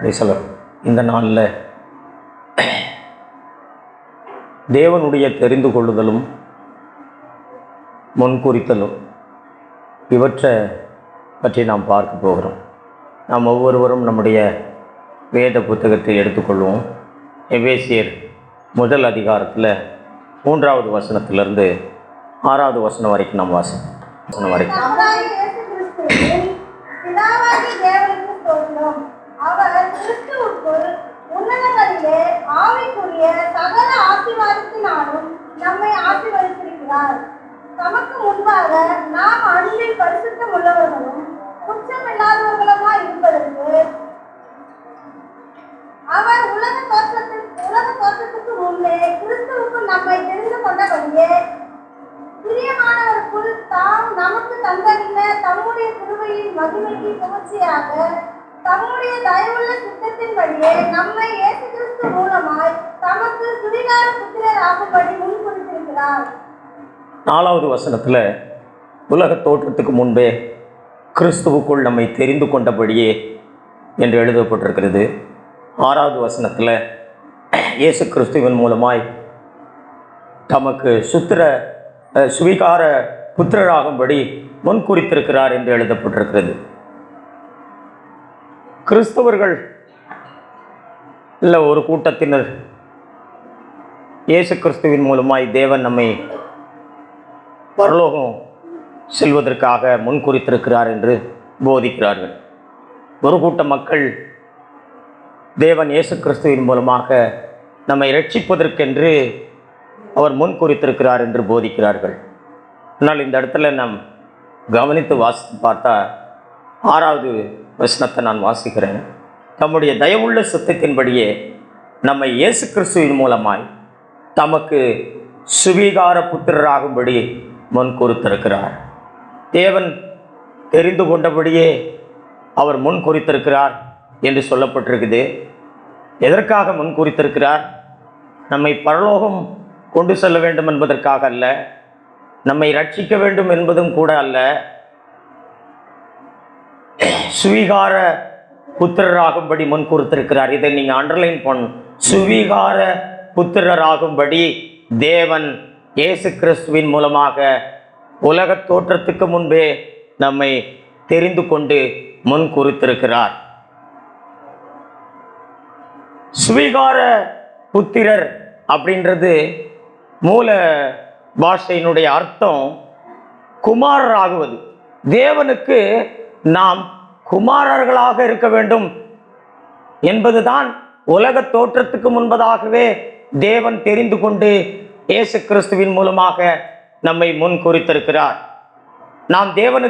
இந்த நாளில் தேவனுடைய தெரிந்து கொள்ளுதலும் முன்குறித்தலும் இவற்றை பற்றி நாம் பார்க்க போகிறோம். நாம் ஒவ்வொருவரும் நம்முடைய வேத புத்தகத்தை எடுத்துக்கொள்வோம். எபேசியர் முதல் அதிகாரத்தில் 3வது வசனத்திலிருந்து 6வது வசனம் வரைக்கும் நாம் வாசிப்போம். அவர் கிறிஸ்துவுக்குள் உன்னதங்களிலே ஆவிக்குரிய சகல ஆசீர்வாதத்தினாலும் நம்மை ஆசீர்வதித்திருக்கிறார். தமக்கு முன்பாக நாம் அன்பில் பரிசுத்தம் உள்ளவர்களும் குற்றமில்லாதவர்களுமாய் இருப்பதற்கு அவர் உலக தோற்றத்துக்கு முன்னே கிறிஸ்துவுக்குள் நம்மை தெரிந்து கொண்டபடியே பிரியமானவருக்குள் தாம் நமக்கு தந்தறிந்த தம்முடைய கிருபையின் மகிமைக்கு புகழ்ச்சியாக தம்முடைய தயவுள்ள சித்தத்தின்படியே நம்மை இயேசு கிறிஸ்து மூலமாய் தமக்கு சுவிகார புத்திரர் ஆகும்படி முன்குறித்திருக்கிறார். 4வது வசனத்தில் உலக தோற்றத்துக்கு முன்பே கிறிஸ்துவுக்குள் நம்மை தெரிந்து கொண்டபடியே என்று எழுதப்பட்டிருக்கிறது. 6வது வசனத்தில் இயேசு கிறிஸ்துவின் மூலமாய் தமக்கு சுவிகார புத்திரராகும்படி முன்குறித்திருக்கிறார் என்று எழுதப்பட்டிருக்கிறது. கிறிஸ்தவர்கள் இல்லை ஒரு கூட்டத்தினர் இயேசு கிறிஸ்துவின் மூலமாய் தேவன் நம்மை பரலோகம் செல்வதற்காக முன்குறித்திருக்கிறார் என்று போதிக்கிறார்கள். ஒரு கூட்ட மக்கள் தேவன் இயேசு கிறிஸ்துவின் மூலமாக நம்மை இரட்சிப்பதற்கென்று அவர் முன்குறித்திருக்கிறார் என்று போதிக்கிறார்கள். ஆனால் இந்த இடத்துல நாம் கவனித்து வாசித்து பார்த்தா 6வது வசனத்தை நான் வாசிக்கிறேன். தம்முடைய தயவுள்ள சித்தத்தின்படியே நம்மை இயேசு கிறிஸ்துவின் மூலமாய் தமக்கு சுவீகார புத்திரராகும்படி முன்குறித்திருக்கிறார். தேவன் தெரிந்து கொண்டபடியே அவர் முன்குறித்திருக்கிறார் என்று சொல்லப்பட்டிருக்குது. எதற்காக முன்குறித்திருக்கிறார்? நம்மை பரலோகம் கொண்டு செல்ல வேண்டும் என்பதற்காக அல்ல, நம்மை ரட்சிக்க வேண்டும் என்பதும் கூட அல்ல, சுவீகார புத்திரராகும்படி முன்குறித்திருக்கிறார். இதை நீங்கள் அண்டர்லைன் பண்ண. சுவீகார புத்திரராகும்படி தேவன் இயேசு கிறிஸ்துவின் மூலமாக உலக தோற்றத்துக்கு முன்பே நம்மை தெரிந்து கொண்டு முன்குறித்திருக்கிறார். சுவீகார புத்திரர் அப்படின்றது மூல பாஷையினுடைய அர்த்தம் குமாரராகுவது. தேவனுக்கு நாம் குமாரர்களாக இருக்க வேண்டும் என்பதுதான் உலக தோற்றத்துக்கு முன்பதாகவே தேவன் தெரிந்து கொண்டு இயேசு கிறிஸ்துவின் மூலமாக நம்மை முன்குறித்திருக்கிறார். நாம் தேவன்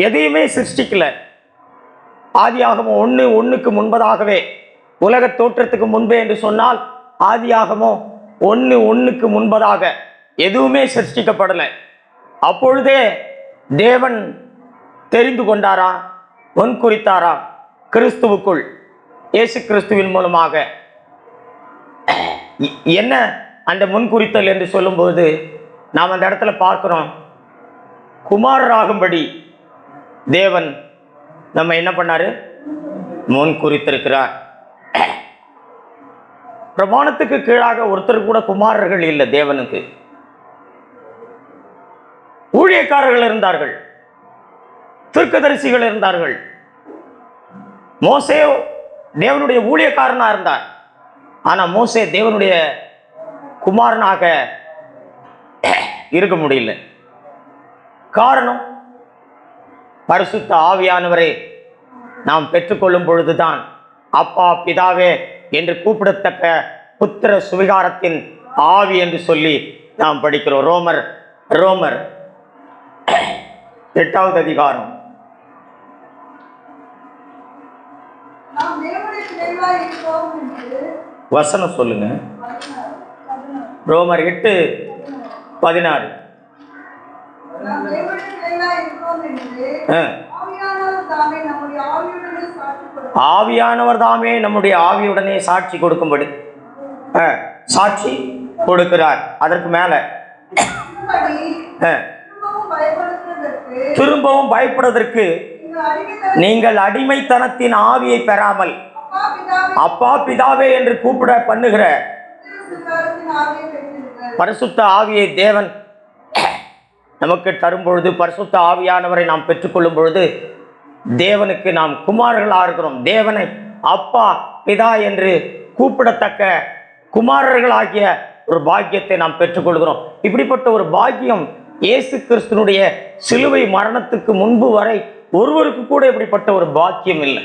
எதையுமே சிருஷ்டிக்கல. ஆதியாகமம் 1:1 முன்பதாகவே, உலக தோற்றத்துக்கு முன்பே என்று சொன்னால் ஆதியாகமம் 1:1 முன்பதாக எதுவுமே சிருஷ்டிக்கப்படலை. அப்பொழுதே தேவன் தெரிந்து கொண்டாரா, முன்குறித்தாரா? கிறிஸ்துவுக்குள் இயேசு கிறிஸ்துவின் மூலமாக. என்ன அந்த முன்குறித்தல் என்று சொல்லும்போது நாம் அந்த இடத்துல பார்க்கிறோம், குமாரராகும்படி தேவன் நம்ம என்ன பண்ணாரு? முன்குறித்திருக்கிறார். பிரமாணத்துக்கு கீழாக ஒருத்தர் கூட குமாரர்கள் இல்லை தேவனுக்கு. ஊழியக்காரர்கள் இருந்தார்கள், தீர்க்கதரிசிகள் இருந்தார்கள். மோசே தேவனுடைய ஊழியக்காரனா இருந்தார். ஆனா மோசே தேவனுடைய குமாரனாக இருக்க முடியல. காரணம், பரிசுத்த ஆவியானவரை நாம் பெற்றுக்கொள்ளும் பொழுதுதான் அப்பா பிதாவே என்று கூப்பிடத்தக்க புத்திர சுவிகாரத்தின் ஆவி என்று சொல்லி நாம் படிக்கிறோம். ரோமர் 8வது அதிகாரம் வசனம் சொல்லுங்க. ரோமர் 8:16. ஆவியானவர் தாமே நம்முடைய ஆவியுடனே சாட்சி கொடுக்கும்படி சாட்சி கொடுக்கிறார். அதற்கு மேல திரும்பவும் பயப்படுவதற்கு நீங்கள் அடிமைத்தனத்தின் ஆவியை பெறாமல் அப்பா பிதாவே என்று கூப்பிட பண்ணுகிற பரிசுத்த ஆவியை தேவன் நமக்கு தரும் பொழுது, பரிசுத்த ஆவியானவரை நாம் பெற்றுக்கொள்ளும் பொழுது தேவனுக்கு நாம் குமாரர்களாக இருக்கிறோம். தேவனை அப்பா பிதா என்று கூப்பிடத்தக்க குமாரர்களாகிய ஒரு பாக்கியத்தை நாம் பெற்றுக்கொள்கிறோம். இப்படிப்பட்ட ஒரு பாக்கியம் இயேசு கிறிஸ்துனுடைய சிலுவை மரணத்துக்கு முன்பு வரை ஒருவருக்கு கூட இப்படிப்பட்ட ஒரு பாக்கியம் இல்லை.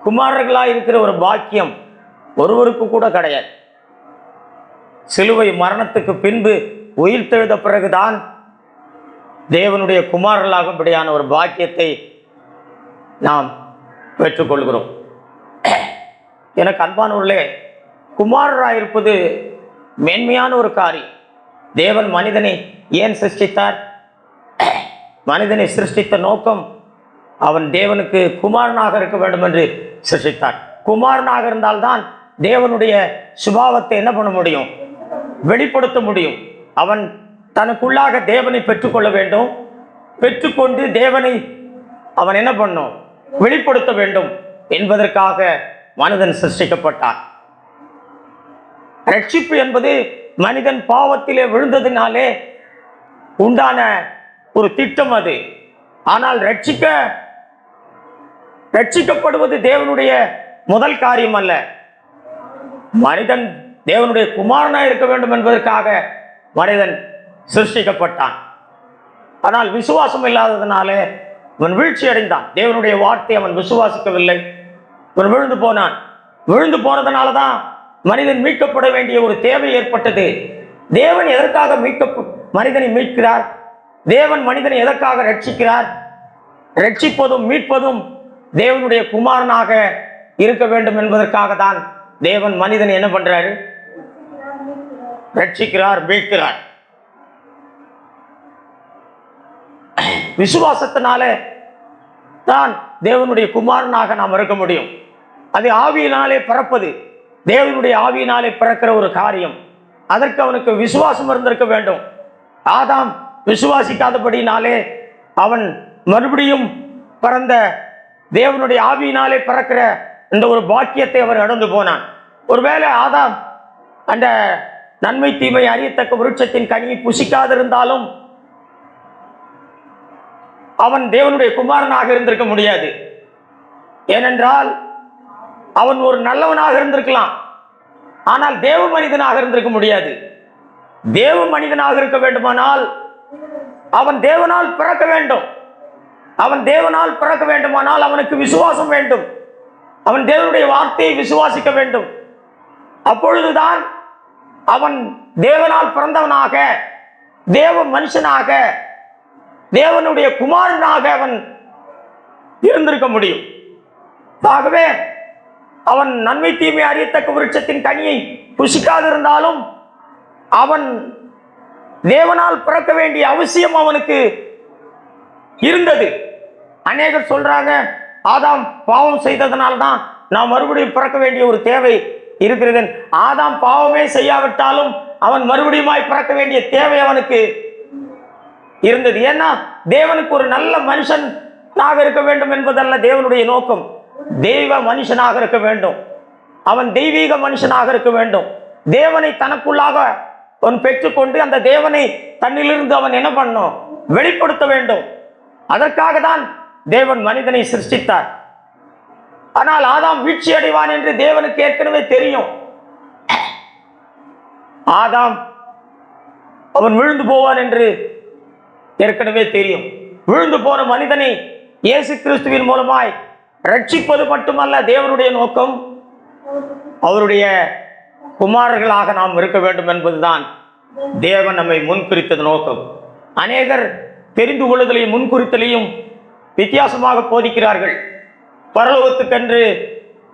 குமாரர்களாக இருக்கிற ஒரு பாக்கியம் ஒருவருக்கு கூட கிடையாது. சிலுவை மரணத்துக்கு பின்பு உயிர்த்தெழுத பிறகுதான் தேவனுடைய குமாரர்களாகும்படியான ஒரு பாக்கியத்தை நாம் பெற்றுக்கொள்கிறோம். எனக்கு அன்பானவர்களே, குமாரராயிருப்பது மேன்மையான ஒரு காரியம். தேவன் மனிதனை ஏன் சிருஷ்டித்தார்? மனிதனை சிருஷ்டித்த நோக்கம் அவன் தேவனுக்கு குமாரனாக இருக்க வேண்டும் என்று சிருஷ்டித்தார். குமாரனாக இருந்தால்தான் தேவனுடைய சுபாவத்தை என்ன பண்ண முடியும்? வெளிப்படுத்த முடியும். அவன் தனக்குள்ளாக தேவனை பெற்றுக்கொள்ள வேண்டும். பெற்றுக்கொண்டு தேவனை அவன் என்ன பண்ணும்? வெளிப்படுத்த வேண்டும் என்பதற்காக மனிதன் சிருஷ்டிக்கப்பட்டான். ரட்சிப்பு என்பது மனிதன் பாவத்திலே விழுந்ததினாலே உண்டான ஒரு திட்டம் அது. ஆனால் ரட்சிக்கப்படுவது தேவனுடைய முதல் காரியம் அல்ல. மனிதன் தேவனுடைய குமாரனாக இருக்க வேண்டும் என்பதற்காக மனிதன் சிருஷ்டிக்கப்பட்டான். ஆனால் விசுவாசம் இல்லாததினாலே அவன் வீழ்ச்சி அடைந்தான். தேவனுடைய வார்த்தை அவன் விசுவாசிக்கவில்லை. அவன் விழுந்து போனான். விழுந்து போனதுனால தான் மனிதன் மீட்கப்பட வேண்டிய ஒரு தேவை ஏற்பட்டது. தேவன் எதற்காக மனிதனை மீட்கிறார்? தேவன் மனிதனை எதற்காக ரட்சிக்கிறார்? ரட்சிப்பதும் மீட்பதும் தேவனுடைய குமாரனாக இருக்க வேண்டும் என்பதற்காக தான் தேவன் மனிதனை என்ன பண்றாரு? ரட்சிக்கிறார், மீட்கிறார். விசுவாசத்தினால தான் தேவனுடைய குமாரனாக நாம் இருக்க முடியும். அது ஆவியினாலே பிறப்பது, தேவனுடைய ஆவியினாலே பிறக்கிற ஒரு காரியம். அதற்கு அவனுக்கு விசுவாசம் இருந்திருக்க வேண்டும். ஆதாம் விசுவாசிக்காதபடினாலே அவன் மறுபடியும் பிறந்த தேவனுடைய ஆவியினாலே பிறக்கிற இந்த ஒரு பாக்கியத்தை அவர் இழந்து போனான். ஒருவேளை ஆதாம் அந்த நன்மை தீமை அறியத்தக்க விருட்சத்தின் கனியை புசிக்காதிருந்தாலும் அவன் தேவனுடைய குமாரனாக இருந்திருக்க முடியாது. ஏனென்றால் அவன் ஒரு நல்லவனாக இருந்திருக்கலாம், ஆனால் தேவ மனிதனாக இருந்திருக்க முடியாது. தேவ மனிதனாக இருக்க வேண்டுமானால் அவன் தேவனால் பிறக்க வேண்டும். அவன் தேவனால் பிறக்க வேண்டுமானால் அவனுக்கு விசுவாசம் வேண்டும். அவன் தேவனுடைய வார்த்தையை விசுவாசிக்க வேண்டும். அப்பொழுதுதான் அவன் தேவனால் பிறந்தவனாக, தேவ மனுஷனாக, தேவனுடைய குமாரனாக அவன் இருந்திருக்க முடியும். ஆகவே அவன் நன்மை தீமை அறியத்தக்க விருட்சத்தின் கனியை புசிக்காதிருந்தாலும் அவன் தேவனால் பிறக்க வேண்டிய அவசியம் அவனுக்கு இருந்தது. அநேகர் சொல்றாங்க, ஆதாம் பாவம் செய்ததனால்தான் நாம் மறுபடியும் பிறக்க வேண்டிய ஒரு தேவை இருக்கிறது. ஆதாம் பாவமே செய்யாவிட்டாலும் அவன் மறுபடியும் பிறக்க வேண்டிய தேவை அவனுக்கு இருந்தது. ஏன்னா தேவனுக்கு ஒரு நல்ல மனுஷனாக இருக்க வேண்டும் என்பதல்ல தேவனுடைய நோக்கம். தெய்வ மனுஷனாக இருக்க வேண்டும். அவன் தெய்வீக மனுஷனாக இருக்க வேண்டும். தேவனை தனக்குள்ளாக அவன் பெற்றுக்கொண்டு அந்த தேவனை தன்னிலிருந்து அவன் என்ன பண்ணும்? வெளிப்படுத்த வேண்டும். அதற்காக தான் தேவன் மனிதனை சிருஷ்டித்தார். ஆனால் ஆதாம் வீழ்ச்சி அடைவான் என்று தேவனுக்கு ஏற்கனவே தெரியும். ஆதாம் அவன் விழுந்து போவான் என்று ஏற்கனவே தெரியும். விழுந்து போன மனிதனை இயேசு கிறிஸ்துவின் மூலமாய் ரட்சிப்பது மட்டுமல்ல தேவனுடைய நோக்கம், அவருடைய குமாரர்களாக நாம் இருக்க வேண்டும் என்பதுதான் தேவன் நம்மை முன்குறித்தது நோக்கம். அநேகர் தெரிந்து கொள்ளுதலையும் முன்குறித்தலையும் வித்தியாசமாக போதிக்கிறார்கள். பரலோகத்துக்கென்று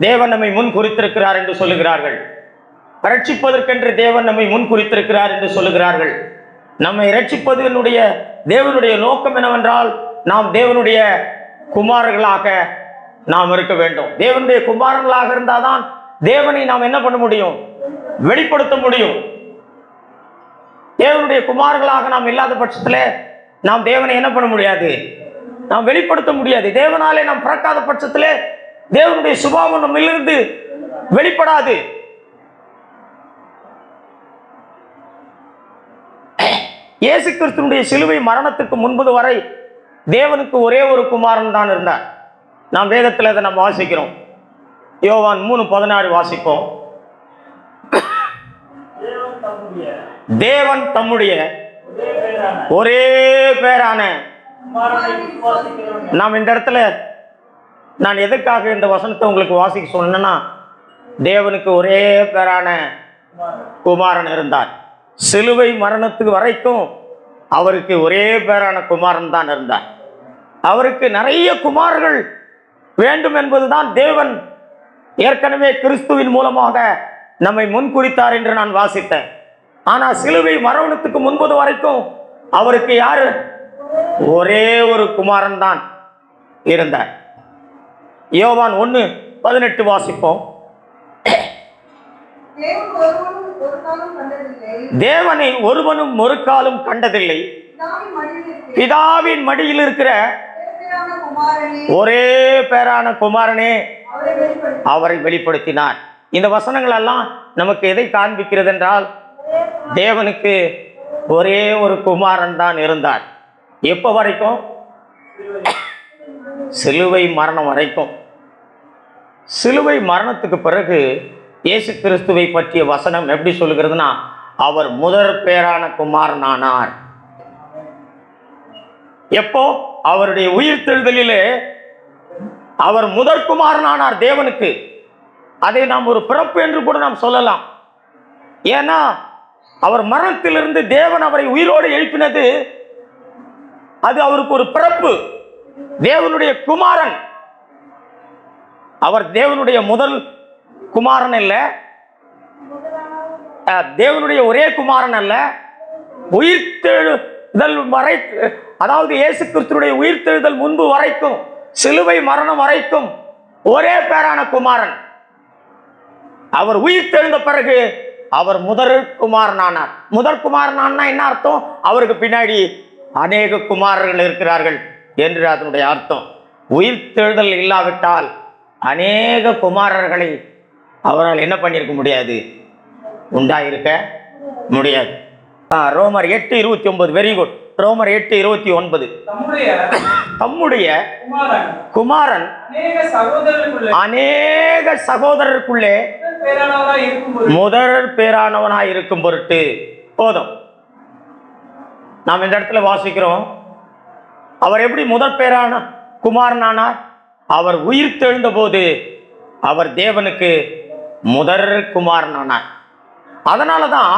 தேவன் நம்மை முன்குறித்திருக்கிறார் என்று சொல்லுகிறார்கள். ரட்சிப்பதற்கென்று தேவன் நம்மை முன்குறித்திருக்கிறார் என்று சொல்லுகிறார்கள். நம்மை ரட்சிப்பதனுடைய தேவனுடைய நோக்கம் என்னவென்றால் நாம் தேவனுடைய குமாரர்களாக நாம் இருக்க வேண்டும். தேவனுடைய குமாரர்களாக இருந்தால்தான் தேவனை நாம் என்ன பண்ண முடியும்? வெளிப்படுத்த முடியும். தேவனுடைய குமாரர்களாக நாம் இல்லாத பட்சத்தில் நாம் தேவனை என்ன பண்ண முடியாது? நாம் வெளிப்படுத்த முடியாது. தேவனாலே நாம் பிறக்காத பட்சத்திலே தேவனுடைய சுபாவம் நம்மிலிருந்து வெளிப்படாது. இயேசு கிறிஸ்துவினுடைய சிலுவை மரணத்துக்கு முன்பது வரை தேவனுக்கு ஒரே ஒரு குமாரன் தான் இருந்தார். நாம் வேதத்தில் அதை நம்ம வாசிக்கிறோம். யோவான் 3:16 வாசிப்போம். தேவன் தம்முடைய ஒரே பேரான, நாம் இந்த இடத்துல நான் எதுக்காக இந்த வசனத்தை உங்களுக்கு வாசிக்க சொன்னேன்னா, தேவனுக்கு ஒரே பேரான குமாரன் இருந்தார். சிலுவை மரணத்துக்கு வரைக்கும் அவருக்கு ஒரே பேரான குமாரன் தான் இருந்தார். அவருக்கு நிறைய குமாரர்கள் வேண்டும் என்பதுதான் தேவன் ஏற்கனவே கிறிஸ்துவின் மூலமாக நம்மை முன்குறித்தார் என்று நான் வாசித்தேன். ஆனால் சிலுவை மரணத்துக்கு முன்பது வரைக்கும் அவருக்கு யாரு? ஒரே ஒரு குமாரன் தான் இருந்தார். யோவான் 1:18 வாசிப்போம். தேவனை ஒருவனும் ஒரு காலம் கண்டதில்லை, பிதாவின் மடியில் இருக்கிற ஒரே பேரான குமாரனே அவரை வெளிப்படுத்தினார். இந்த வசனங்கள் எல்லாம் நமக்கு எதை காண்பிக்கிறது என்றால், தேவனுக்கு ஒரே ஒரு குமாரன் தான் இருந்தார். எப்போ வரைக்கும்? சிலுவை மரணம் வரைக்கும். சிலுவை மரணத்துக்கு பிறகு இயேசு கிறிஸ்துவை பற்றிய வசனம் எப்படி சொல்லுகிறதுனா, அவர் முதற் பேரான குமாரனானார். எப்போ? அவருடைய உயிர்த்தெழுதலிலே அவர் முதற் குமாரனானார் தேவனுக்கு. அதை நாம் ஒரு பிறப்பு என்று கூட நாம் சொல்லலாம். ஏன்னா அவர் மரணத்திலிருந்து தேவன் அவரை உயிரோடு எழுப்பினது, அது அவருக்கு ஒரு பிறப்பு. தேவனுடைய குமாரன். அவர் தேவனுடைய முதல் குமாரன் அல்ல, தேவனுடைய ஒரே குமாரன் அல்ல, உயிர்த்தெழுதல் வரை, அதாவது இயேசு கிறிஸ்துவுடைய உயிர்த்தெழுதல் முன்பு வரைக்கும், சிலுவை மரணம் வரைக்கும் ஒரே பேரான குமாரன். அவர் உயிர்த்தெழுந்த பிறகு அவர் முதற் குமாரனானார். முதற் குமாரனானா என்ன அர்த்தம்? அவருக்கு பின்னாடி அநேக குமாரர்கள் இருக்கிறார்கள் என்று அதனுடைய அர்த்தம். உயிர்த்தெழுதல் இல்லாவிட்டால் அநேக குமாரர்களை அவரால் என்ன பண்ணியிருக்க முடியாது? உண்டாயிருக்க முடியாது. ரோமர் 8:29. Very good. ரோமர் 8:29. தம்முடைய குமாரன் அநேக சகோதரருக்குள்ளே முதற் பேரானவனாய் இருக்கும் பொருட்டு. போதும். நாம் இந்த இடத்துல வாசிக்கிறோம், அவர் எப்படி முதற் பேரான குமாரனானார்? அவர் உயிர்த்தெழுந்த போது அவர் தேவனுக்கு முதற் குமாரனானார். அதனால தான்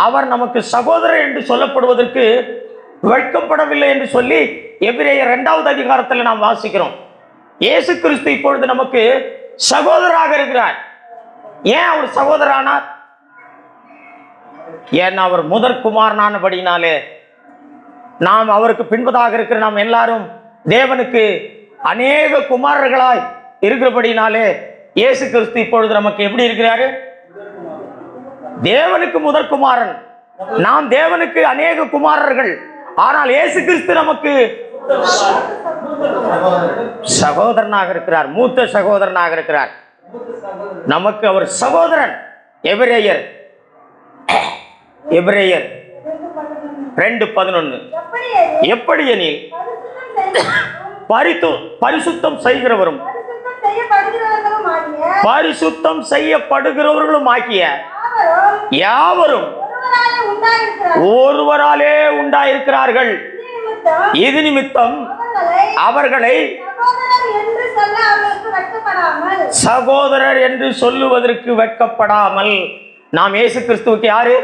அவர் நமக்கு சகோதரர் என்று சொல்லப்படுவதற்கு வெட்கப்படவில்லை என்று சொல்லி எபிரேயர் 2வது அதிகாரத்தில் நாம் வாசிக்கிறோம். இயேசு கிறிஸ்து இப்பொழுது நமக்கு சகோதரராக இருக்கிறார். ஏன் அவர் சகோதரனானார்? ஏன்னா அவர் முதற் குமாரனானபடினாலே நாம் அவருக்கு பின்பதாக இருக்கிற நாம் எல்லாரும் தேவனுக்கு அநேக குமாரர்களாய் இருக்கிறபடினாலே இயேசு கிறிஸ்து இப்பொழுது நமக்கு எப்படி இருக்கிறாரு? தேவனுக்கு முதற் குமாரன். நாம் தேவனுக்கு அநேக குமாரர்கள். ஆனால் இயேசு கிறிஸ்து நமக்கு சகோதரனாக இருக்கிறார், மூத்த சகோதரனாக இருக்கிறார். நமக்கு அவர் சகோதரன். எபிரேயர் 2:11. எப்படி எனில் பரிசுத்தம் செய்கிறவரும் பரிசுத்தம் செய்யப்படுகிறவர்களும் ஆகிய யாவரும் ஒருவராலே உண்டாயிருக்கிறார்கள். இது நிமித்தம் அவர்களை சகோதரர் என்று சொல்லுவதற்கு வெட்கப்படாமல். நாம் இயேசு கிறிஸ்துவுக்கு யாரு?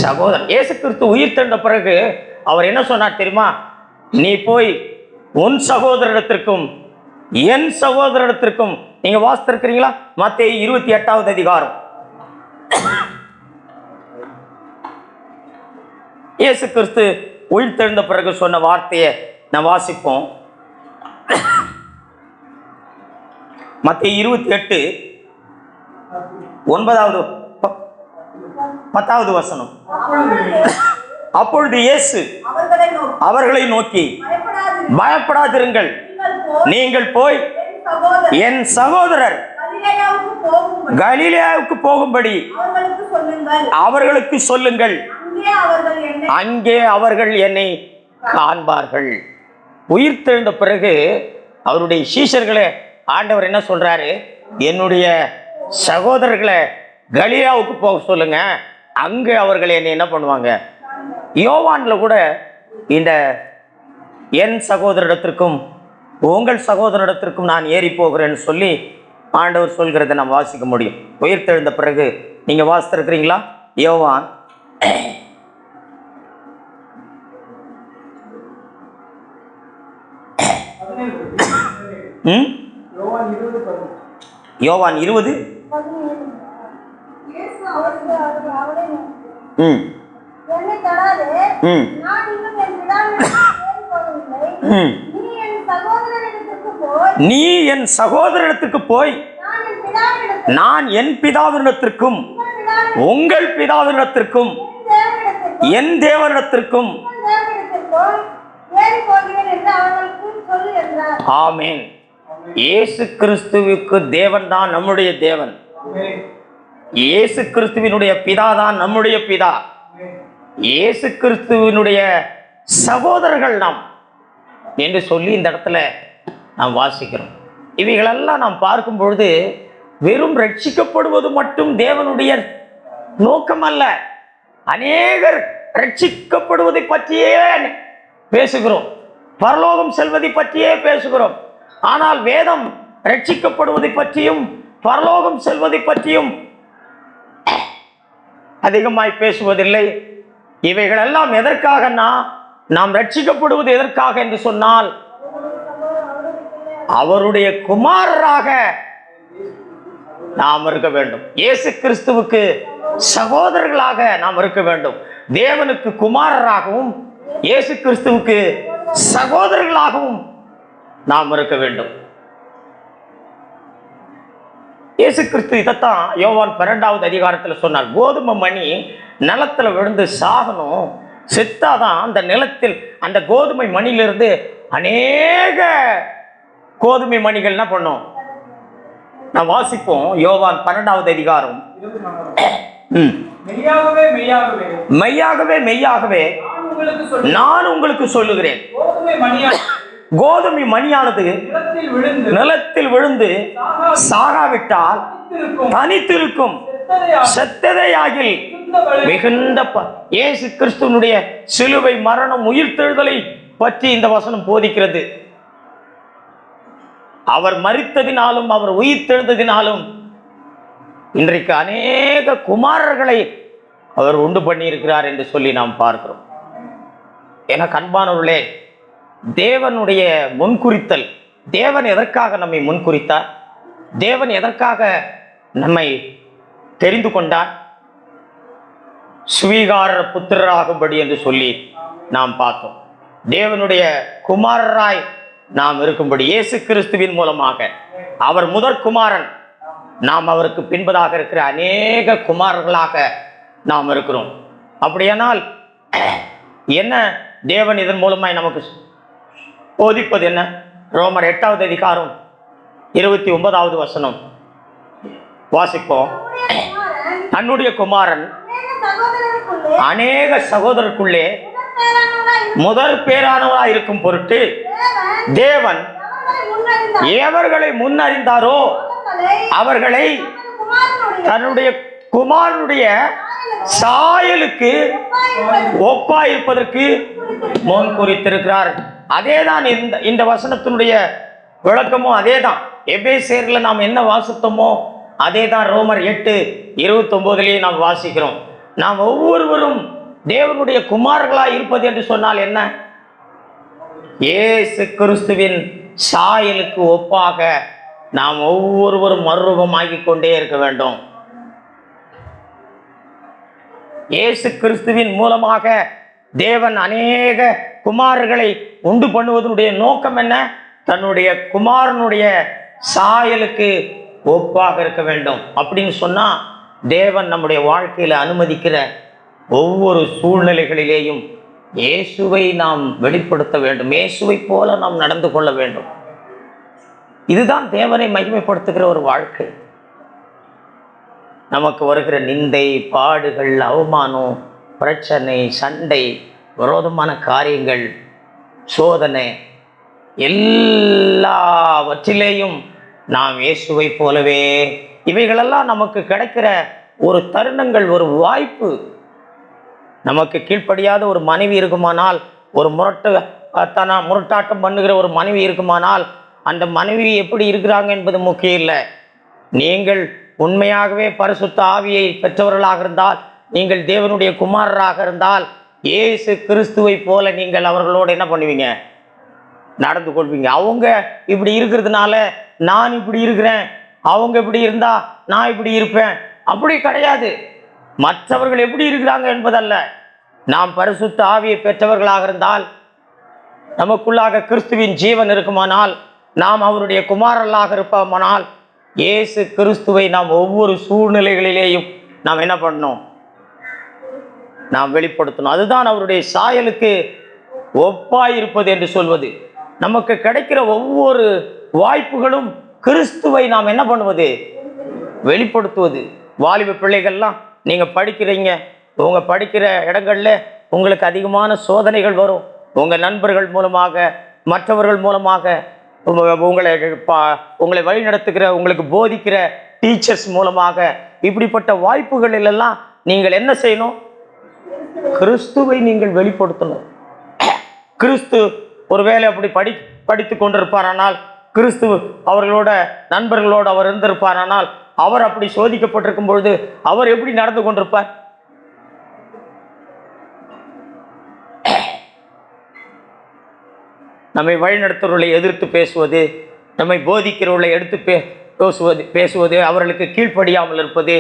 சகோதரர். இயேசு கிறிஸ்து உயிர் தெழுந்த பிறகு அவர் என்ன சொன்னார் தெரியுமா? நீ போய் உன் சகோதரத்திற்கும் என் சகோதரத்திற்கும். நீங்க வாசித்திருக்கிறீங்களா? மத்தேயு 28வது அதிகாரம். இயேசு கிறிஸ்து உயிர் தெழுந்த பிறகு சொன்ன வார்த்தையை நாம் வாசிப்போம். மத்தேயு 28:9-10 வசனம். அப்பொழுது இயேசு அவர்களை நோக்கி, பயப்படாதிருங்கள், நீங்கள் போய் என் சகோதரர் கலிலேயாவுக்கு போகும்படி அவர்களுக்கு சொல்லுங்கள், அங்கே அவர்கள் என்னை காண்பார்கள். உயிர்த்தெழுந்த பிறகு அவருடைய சீஷர்களை ஆண்டவர் என்ன சொல்றாரு? என்னுடைய சகோதரர்களை கலிலேயாவுக்கு போக சொல்லுங்க, அங்கே அவர்கள் என்னை என்ன பண்ணுவாங்க. யோவான்ல கூட இந்த என் சகோதரிடத்திற்கும் உங்கள் சகோதரிடத்திற்கும் நான் ஏறி போகிறேன்னு சொல்லி ஆண்டவர் சொல்கிறத நாம் வாசிக்க முடியும். உயிர்த்தெழுந்த பிறகு நீங்க வாசித்திருக்கிறீங்களா? யோவான் யோவான் 20 நீ என் சகோதரனிடத்துக்கு போய் நான் என் பிதாவினிடத்திற்கும் உங்கள் பிதாவினிடத்திற்கும் என் தேவனிடத்திற்கும். ஆமென். இயேசு கிறிஸ்துவுக்கு தேவன் தான் நம்முடைய தேவன், இயேசு கிறிஸ்துவினுடைய பிதா தான் நம்முடைய பிதா, இயேசு கிறிஸ்துவினுடைய சகோதரர்கள் நாம் என்று சொல்லி இந்த இடத்துல நாம் வாசிக்கிறோம். இவைகளெல்லாம் நாம் பார்க்கும் பொழுது வெறும் ரட்சிக்கப்படுவது மட்டும் தேவனுடைய நோக்கம் அல்ல. அநேகர் ரட்சிக்கப்படுவதை பற்றியே பேசுகிறோம், பரலோகம் செல்வதை பற்றியே பேசுகிறோம். ஆனால் வேதம் ரட்சிக்கப்படுவதை பற்றியும் பரலோகம் செல்வதை பற்றியும் அதிகமாய் பேசுவதில்லை. இவைகளெல்லாம் எதற்காகனா, நாம் ரட்சிக்கப்படுவது எதற்காக என்று சொன்னால் அவருடைய குமாரராக நாம் இருக்க வேண்டும். இயேசு கிறிஸ்துவுக்கு சகோதரர்களாக நாம் இருக்க வேண்டும். தேவனுக்கு குமாரராகவும் இயேசு கிறிஸ்துவுக்கு சகோதரர்களாகவும் நாம் இருக்க வேண்டும். இயேசு கிறிஸ்து இதைத்தான் யோவான் 12வது அதிகாரத்தில் சொன்னார். கோதுமை மணி நிலத்துல விழுந்து சாகணும், செத்தாதான் அந்த நிலத்தில் அந்த கோதுமை மணியிலிருந்து அநேக கோதுமை மணிகள் என்ன பண்ணும். நான் வாசிப்போம் யோவான் 12வது அதிகாரம். மெய்யாகவே மெய்யாகவே நான் உங்களுக்கு சொல்லுகிறேன், கோதுமை மணியானது நிலத்தில் விழுந்து சாகாவிட்டால் தனித்திருக்கும், செத்ததேயாகில் மிகுந்த. இயேசு கிறிஸ்துவனுடைய சிலுவை மரணம் உயிர்த்தெழுதலை பற்றி இந்த வசனம் போதிக்கிறது. அவர் மரித்ததினாலும் அவர் உயிர்த்தெழுந்ததினாலும் இன்றைக்கு அநேக குமாரர்களை அவர் உண்டு பண்ணி இருக்கிறார் என்று சொல்லி நாம் பார்க்கிறோம். என அன்பானவர்களே, தேவனுடைய முன்குறித்தல், தேவன் எதற்காக நம்மை முன்குறித்தார், தேவன் எதற்காக நம்மை தெரிந்து கொண்டார், சுவீகார புத்திரராகும்படி என்று சொல்லி நாம் பார்த்தோம். தேவனுடைய குமாரராய் நாம் இருக்கும்படி இயேசு கிறிஸ்துவின் மூலமாக, அவர் முதற் குமாரன், நாம் அவருக்கு பின்பதாக இருக்கிற அநேக குமாரர்களாக நாம் இருக்கிறோம். அப்படியானால் என்ன தேவன் இதன் மூலமாய் நமக்கு போதிப்பது என்ன? ரோமர் 8வது அதிகாரம் 29வது வசனம் வாசிப்போம். தன்னுடைய குமாரன் அநேக சகோதரருக்குள்ளே முதல் பேரானவராய் இருக்கும் பொருட்டு தேவன் எவர்களை முன்னறிந்தாரோ அவர்களை தன்னுடைய குமாரனுடைய சாயலுக்கு ஒப்பாயிருப்பதற்கு முன் குறித்திருக்கிறார். அதேதான் இந்த வசனத்தினுடைய விளக்கமும் அதேதான். எபேசியர்ல நாம் என்ன வாசித்தோமோ அதேதான் ரோமர் 8:29 நாம் வாசிக்கிறோம். நாம் ஒவ்வொருவரும் தேவனுடைய குமாரர்களாய் இருப்பது என்று சொன்னால் என்ன? இயேசு கிறிஸ்துவின் சாயலுக்கு ஒப்பாக நாம் ஒவ்வொருவரும் மறுரூபமாகிக் கொண்டே இருக்க வேண்டும். இயேசு கிறிஸ்துவின் மூலமாக தேவன் அநேக குமாரர்களை உண்டு பண்ணுவதனுடைய நோக்கம் என்ன? தன்னுடைய குமாரனுடைய சாயலுக்கு ஒப்பாக இருக்க வேண்டும். அப்படின்னு சொன்னா தேவன் நம்முடைய வாழ்க்கையில அனுமதிக்கிற ஒவ்வொரு சூழ்நிலைகளிலேயும் இயேசுவை நாம் வெளிப்படுத்த வேண்டும். இயேசுவை போல நாம் நடந்து கொள்ள வேண்டும். இதுதான் தேவனை மகிமைப்படுத்துகிற ஒரு வாழ்க்கை. நமக்கு வருகிற நிந்தை, பாடுகள், அவமானம், பிரச்சனை, சண்டை, விரோதமான காரியங்கள், சோதனை, எல்லாவற்றிலேயும் நாம் இயேசுவை போலவே, இவைகளெல்லாம் நமக்கு கிடைக்கிற ஒரு தருணங்கள், ஒரு வாய்ப்பு. நமக்கு கீழ்ப்படியாத ஒரு மனைவி இருக்குமானால், ஒரு முரட்டாட்டம் பண்ணுகிற ஒரு மனைவி இருக்குமானால், அந்த மனைவி எப்படி இருக்கிறாங்க என்பது முக்கியம் இல்லை. நீங்கள் உண்மையாகவே பரிசுத்த ஆவியை பெற்றவர்களாக இருந்தால், நீங்கள் தேவனுடைய குமாரராக இருந்தால், இயேசு கிறிஸ்துவை போல நீங்கள் அவர்களோடு என்ன பண்ணுவீங்க? நடந்து கொள்வீங்க. அவங்க இப்படி இருக்கிறதுனால நான் இப்படி இருக்கிறேன், அவங்க இப்படி இருந்தா நான் இப்படி இருப்பேன், அப்படி கிடையாது. மற்றவர்கள் எப்படி இருக்கிறாங்க என்பதல்ல. நாம் பரிசுத்த ஆவியை பெற்றவர்களாக இருந்தால், நமக்குள்ளாக கிறிஸ்துவின் ஜீவன் இருக்குமானால், நாம் அவருடைய குமாரர்களாக இருப்போமானால், இயேசு கிறிஸ்துவை நாம் ஒவ்வொரு சூழ்நிலைகளிலேயும் நாம் என்ன பண்ணணும்? நாம் வெளிப்படுத்தணும். அதுதான் அவருடைய சாயலுக்கு ஒப்பாயிருப்பது என்று சொல்வது. நமக்கு கிடைக்கிற ஒவ்வொரு வாய்ப்புகளும் கிறிஸ்துவை நாம் என்ன பண்ணுவது? வெளிப்படுத்துவது. வாலிப பிள்ளைகள்லாம் நீங்கள் படிக்கிறீங்க, உங்கள் படிக்கிற இடங்கள்ல உங்களுக்கு அதிகமான சோதனைகள் வரும். உங்கள் நண்பர்கள் மூலமாக, மற்றவர்கள் மூலமாக, உங்களை வழி நடத்துகிற, உங்களுக்கு போதிக்கிற டீச்சர்ஸ் மூலமாக, இப்படிப்பட்ட வாய்ப்புகளிலெல்லாம் நீங்கள் என்ன செய்யணும்? கிறிஸ்துவை நீங்கள் வெளிப்படுத்தணும். கிறிஸ்து ஒருவேளை அப்படி படித்து கொண்டிருப்பாரானால், கிறிஸ்து அவர்களோட நண்பர்களோடு அவர் இருந்திருப்பாரானால், அவர் அப்படி சோதிக்கப்பட்டிருக்கும் பொழுது அவர் எப்படி நடந்து கொண்டிருப்பார்? நம்மை வழிநடத்துவர்களை எதிர்த்து பேசுவது, நம்மை போதிக்கிறவர்களை எடுத்து பேசுவது, அவர்களுக்கு கீழ்ப்படியாமல் இருப்பது,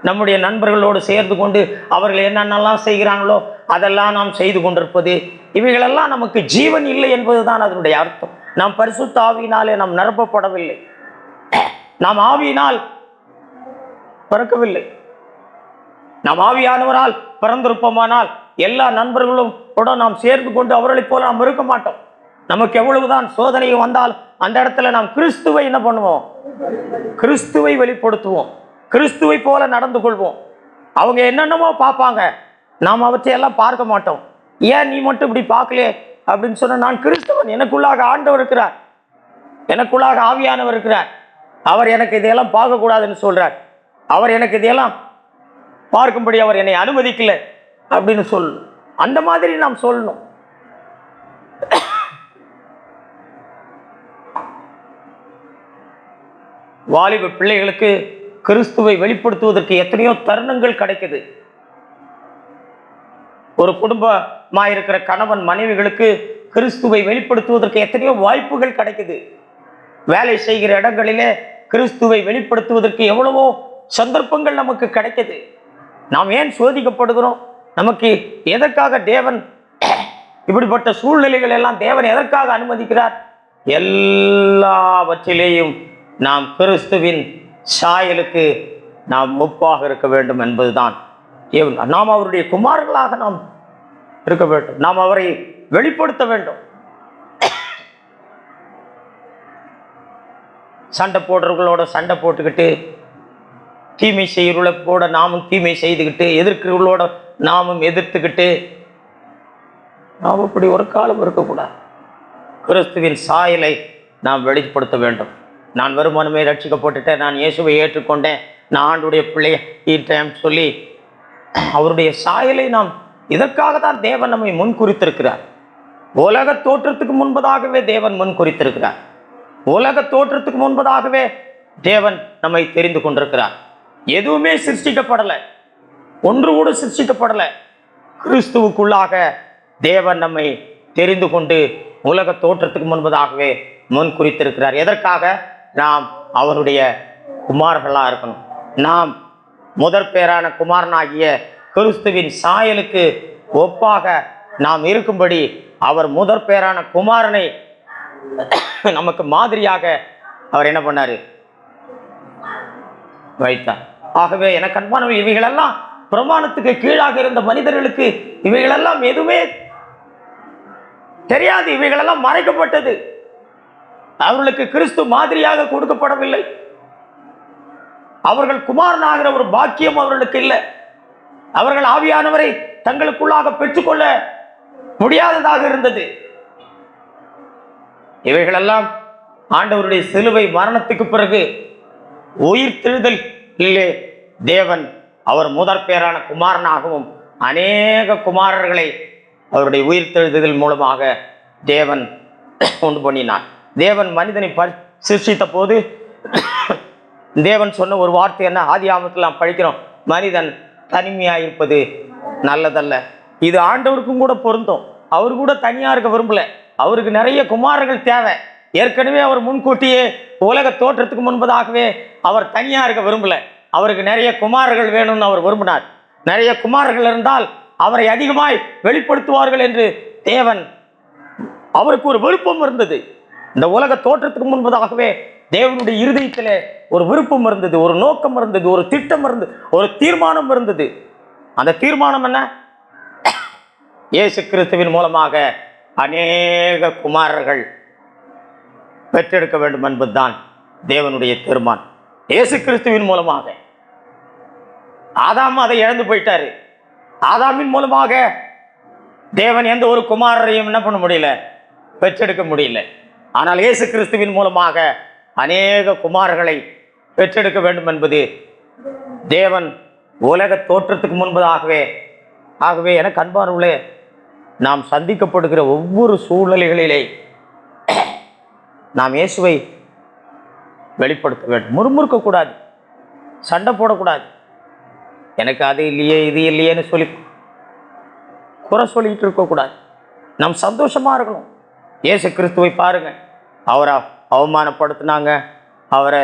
நம்முடைய நண்பர்களோடு சேர்ந்து கொண்டு அவர்கள் என்னென்னலாம் செய்கிறாங்களோ அதெல்லாம் நாம் செய்து கொண்டிருப்பது, இவைகளெல்லாம் நமக்கு ஜீவன் இல்லை என்பதுதான் அதனுடைய அர்த்தம். நாம் பரிசுத்த ஆவியினாலே நாம் நிரப்பப்படவில்லை. நாம் ஆவியினால் பிறக்கவில்லை. நாம் ஆவியானவரால் பிறந்திருப்போமானால் எல்லா நண்பர்களும் கூட நாம் சேர்ந்து கொண்டு அவர்களைப் போல நாம் இருக்க மாட்டோம். நமக்கு எவ்வளவுதான் சோதனை வந்தால் அந்த இடத்துல நாம் கிறிஸ்துவை என்ன பண்ணுவோம்? கிறிஸ்துவை வெளிப்படுத்துவோம். கிறிஸ்துவை போல நடந்து கொள்வோம். அவங்க என்னென்னமோ பார்ப்பாங்க, நாம் அவற்றையெல்லாம் பார்க்க மாட்டோம். ஏன் நீ மட்டும் இப்படி பார்க்கலையே அப்படின்னு சொன்ன, நான் கிறிஸ்துவன், எனக்குள்ளாக ஆண்டவர் இருக்கிறார், எனக்குள்ளாக ஆவியானவர் இருக்கிறார், அவர் எனக்கு இதையெல்லாம் பார்க்கக்கூடாதுன்னு சொல்றார், அவர் எனக்கு இதையெல்லாம் பார்க்கும்படி அவர் என்னை அனுமதிக்கல அப்படின்னு சொல்லணும். அந்த மாதிரி நாம் சொல்லணும். வாலிப பிள்ளைகளுக்கு கிறிஸ்துவை வெளிப்படுத்துவதற்கு எத்தனையோ தருணங்கள் கிடைக்குது. ஒரு குடும்பமாயிருக்கிற கணவன் மனைவிகளுக்கு கிறிஸ்துவை வெளிப்படுத்துவதற்கு எத்தனையோ வாய்ப்புகள் கிடைக்குது. வேலை செய்கிற இடங்களிலே கிறிஸ்துவை வெளிப்படுத்துவதற்கு எவ்வளவோ சந்தர்ப்பங்கள் நமக்கு கிடைக்குது. நாம் ஏன் சோதிக்கப்படுகிறோம்? நமக்கு எதற்காக தேவன் இப்படிப்பட்ட சூழ்நிலைகள் எல்லாம் தேவன் எதற்காக அனுமதிக்கிறார்? எல்லாவற்றிலேயும் நாம் கிறிஸ்துவின் சாயலுக்கு நாம் ஒப்பாக இருக்க வேண்டும் என்பதுதான். நாம் அவருடைய குமாரர்களாக நாம் இருக்க வேண்டும். நாம் அவரை வெளிப்படுத்த வேண்டும். சண்டை போடுறவர்களோட சண்டை போட்டுக்கிட்டு, தீமை செய்கிறவர்களோட நாமும் தீமை செய்துக்கிட்டு, எதிர்க்கிறவர்களோட நாமும் எதிர்த்துக்கிட்டு, நாம் இப்படி ஒரு காலம் இருக்கக்கூடாது. கிறிஸ்துவின் சாயலை நாம் வெளிப்படுத்த வேண்டும். நான் வருமானமே ரட்சிக்கப்பட்டுட்டேன், நான் இயேசுவை ஏற்றுக்கொண்டேன், நான் ஆண்டுடைய பிள்ளையிட்டேன் சொல்லி அவருடைய சாயலை நாம் இதற்காக தான் தேவன் நம்மை முன் குறித்திருக்கிறார். உலக தோற்றத்துக்கு முன்பதாகவே தேவன் முன் குறித்திருக்கிறார். உலக தோற்றத்துக்கு முன்பதாகவே தேவன் நம்மை தெரிந்து கொண்டிருக்கிறார். எதுவுமே சிருஷ்டிக்கப்படலை, ஒன்று கூட சிருஷ்டிக்கப்படலை. கிறிஸ்துவுக்குள்ளாக தேவன் நம்மை தெரிந்து கொண்டு உலக தோற்றத்துக்கு முன்பதாகவே முன் குறித்திருக்கிறார். எதற்காக? நாம் அவருடைய குமாரர்களாக இருக்கணும். நாம் முதற் பேரான குமாரனாகிய கிறிஸ்துவின் சாயலுக்கு ஒப்பாக நாம் இருக்கும்படி அவர் முதற் பேரான குமாரனை நமக்கு மாதிரியாக அவர் என்ன பண்ணாரு? வைத்தார். ஆகவே எனக்கு அன்பானவை, இவைகளெல்லாம் பிரமாணத்துக்கு கீழாக இருந்த மனிதர்களுக்கு இவைகளெல்லாம் எதுவுமே தெரியாது. இவைகளெல்லாம் மறைக்கப்பட்டது. அவர்களுக்கு கிறிஸ்து மாதிரியாக கொடுக்கப்படவில்லை. அவர்கள் குமாரனாகிற ஒரு பாக்கியம் அவர்களுக்கு இல்லை. அவர்கள் ஆவியானவரை தங்களுக்குள்ளாக பெற்றுக்கொள்ள முடியாததாக இருந்தது. இவைகளெல்லாம் ஆண்டவருடைய சிலுவை மரணத்துக்கு பிறகு உயிர்த்தெழுதல் இல்லை. தேவன் அவர் முதற் பேரான குமாரனாகவும் அநேக குமாரர்களை அவருடைய உயிர்த்தெழுதல் மூலமாக தேவன் உண்டு பண்ணினார். தேவன் மனிதனை சிருஷ்டித்த போது தேவன் சொன்ன ஒரு வார்த்தை என்ன? ஆதியாகமத்தில் நாம் படிக்கிறோம், மனிதன் தனிமையாயிருப்பது நல்லதல்ல. இது ஆண்டவருக்கும் கூட பொருந்தும். அவர் கூட தனியா இருக்க விரும்பல. அவருக்கு நிறைய குமாரர்கள் தேவை. ஏற்கனவே அவர் முன்கூட்டியே உலக தோற்றத்துக்கு முன்பதாகவே அவர் தனியா இருக்க விரும்பல. அவருக்கு நிறைய குமாரர்கள் வேணும்னு அவர் விரும்பினார். நிறைய குமாரர்கள் இருந்தால் அவரை அதிகமாய் வெளிப்படுத்துவார்கள் என்று தேவன் அவருக்கு ஒரு விருப்பம் இருந்தது. இந்த உலக தோற்றத்துக்கு முன்பதாகவே தேவனுடைய இருதயத்தில் ஒரு விருப்பம் இருந்தது, ஒரு நோக்கம் இருந்தது, ஒரு திட்டம் இருந்தது, ஒரு தீர்மானம் இருந்தது. அந்த தீர்மானம் என்ன? இயேசு கிறிஸ்துவின் மூலமாக அநேக குமாரர்கள் பெற்றெடுக்க வேண்டும் என்பதுதான் தேவனுடைய தீர்மானம். இயேசு கிறிஸ்துவின் மூலமாக. ஆதாம் அதை இழந்து போயிட்டாரு. ஆதாமின் மூலமாக தேவன் எந்த ஒரு குமாரரையும் என்ன பண்ண முடியல, பெற்றெடுக்க முடியல. ஆனால் இயேசு கிறிஸ்துவின் மூலமாக அநேக குமாரர்களை பெற்றெடுக்க வேண்டும் என்பது தேவன் உலக தோற்றத்துக்கு முன்பதாகவே. ஆகவே எனக்கு அன்பானவர்களே, நாம் சந்திக்கப்படுகிற ஒவ்வொரு சூழ்நிலைகளிலே நாம் இயேசுவை வெளிப்படுத்த வேண்டும். முறுமுறுக்கக்கூடாது, சண்டை போடக்கூடாது. எனக்கு அது இல்லையே இது இல்லையேன்னு சொல்லி குறை சொல்லிக்கிட்டு இருக்கக்கூடாது. நாம் சந்தோஷமாக இருக்கணும். இயேசு கிறிஸ்துவை பாருங்க, அவரை அவமானப்படுத்தினாங்க, அவரை